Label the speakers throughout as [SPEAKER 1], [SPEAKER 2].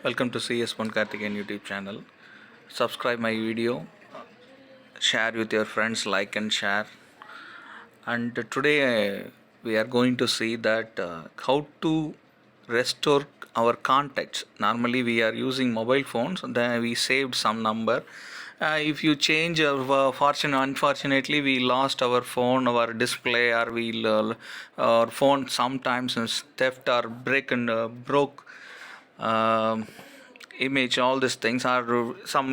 [SPEAKER 1] Welcome to CS1 Karthikeyan YouTube channel. Subscribe my video, share with your friends, like and share. And today we are going to see that how to restore our contacts. Normally we are using mobile phones, then we saved some number. If you change, unfortunately we lost our phone, our display, or our phone sometimes is theft or break and broke. um Image, all these things are some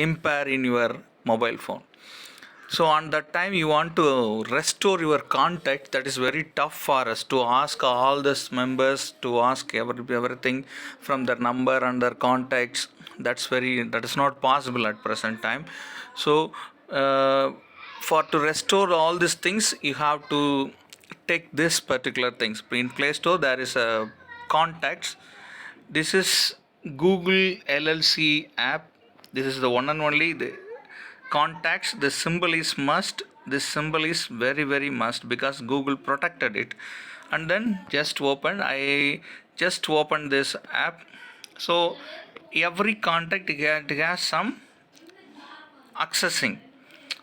[SPEAKER 1] impair in your mobile phone. So on that time you want to restore your contact. That is very tough for us to ask all these members to ask everything from their number and their contacts. That is not possible at present time. So uh, for to restore all these things, you have to take this particular things. In Play Store there is a contacts. This is Google LLC app. This is the one and only the contacts. The symbol is must. This symbol is very must because Google protected it. And then just open. I just opened this app. So every contact it has some accessing.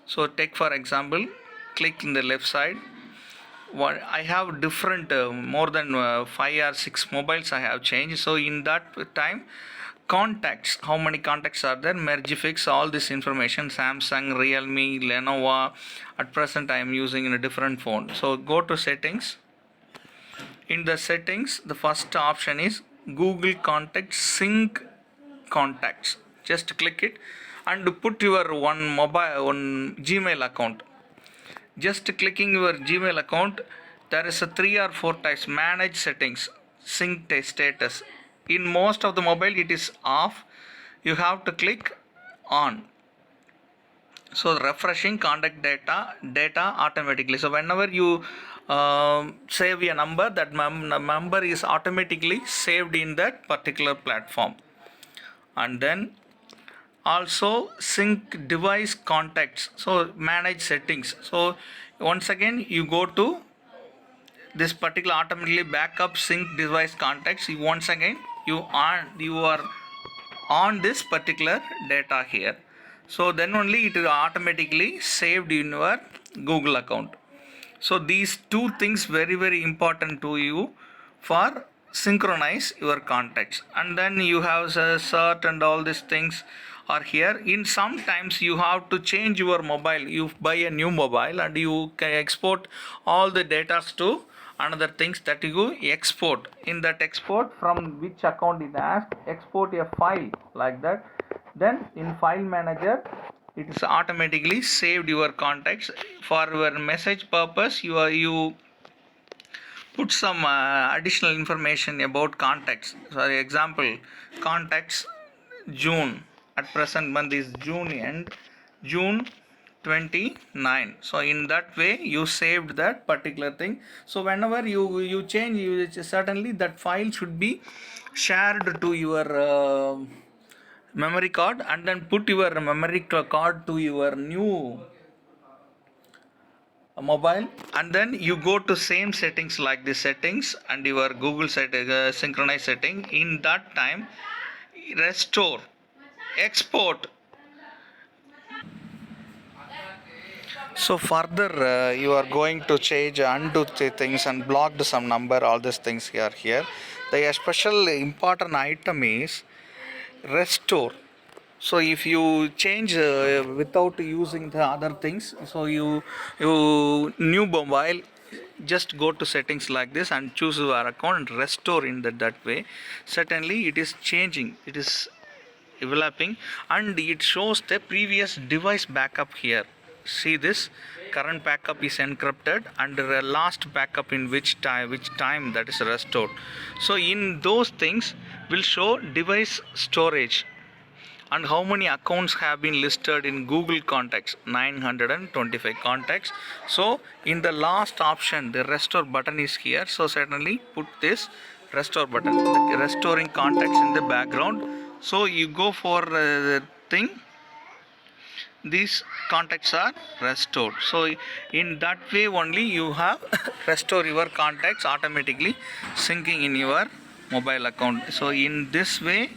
[SPEAKER 1] So take for example, click in the left side. What I have different more than 5 or 6 mobiles I have changed. So in that time, contacts, how many contacts are there, merge fix all this information, Samsung, Realme, Lenovo. At present I am using in a different phone. So go to settings. In the settings, the first option is Google Contacts Sync Contacts. Just click it and put your one Gmail account. Just clicking your Gmail account, there is a 3 or 4 types. Manage settings, sync status. In most of the mobile it is off. You have to click on. So refreshing contact data automatically. So whenever you save a number, that number is automatically saved in that particular platform. And then also sync device contacts. So manage settings. So once again you go to this particular automatically backup sync device contacts. You once again you are on this particular data here. So then only it is automatically saved in your Google account. So these two things very important to you for synchronize your contacts. And then you have a search and all these things are here. In sometimes you have to change your mobile. You buy a new mobile and you can export all the data to another things that you export. In that export, from which account is asked, export a file like that. Then in file manager it is automatically saved your contacts. For your message purpose, you put some additional information about contacts. For example, contacts June. At present month is June end, June 29. So in that way you saved that particular thing. So whenever you change, certainly that file should be shared to your memory card, and then put your memory card to your new mobile. And then you go to same settings like the settings and your Google synchronize setting. In that time, restore, export. So further you are going to change, undo things and blocked some number, all these things here. The special important item is restore. So if you change without using the other things, so you new mobile, just go to settings like this and choose your account and restore in that way. Certainly it is changing, it is developing, and it shows the previous device backup here. See this, current backup is encrypted and the last backup in which time that is restored. So in those things will show device storage and how many accounts have been listed in Google Contacts, 925 contacts. So in the last option the restore button is here. So certainly put this restore button, the restoring contacts in the background. So you go for the thing, these contacts are restored. So in that way only you have restore your contacts automatically syncing in your mobile account. So in this way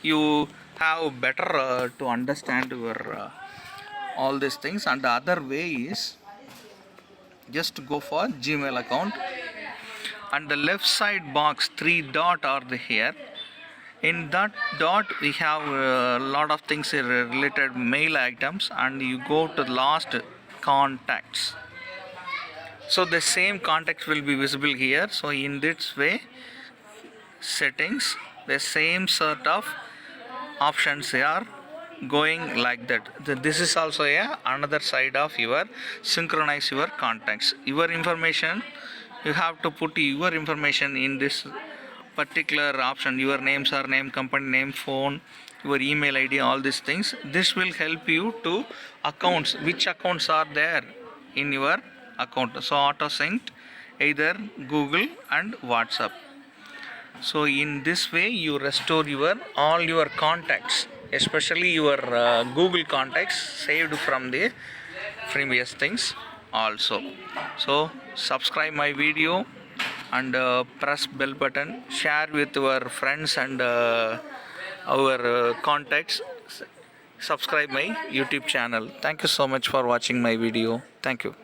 [SPEAKER 1] you have better to understand your all these things. And the other way is just go for Gmail account, and the left side box 3 dot are here. In that dot we have a lot of things related mail items, and you go to last contacts, so the same contacts will be visible here. So in this way settings, the same sort of options are going like that. This is also another side of your synchronize your contacts. Your information, you have to put your information in this particular option, your name, surname, company name, phone, your email ID, all these things. This will help you to accounts, which accounts are there in your account. So auto synced either Google and WhatsApp. So in this way you restore your all your contacts, especially your Google contacts saved from the previous things also. So subscribe my video and press bell button, share with your friends and our contacts. Subscribe my YouTube channel. Thank you so much for watching my video. Thank you.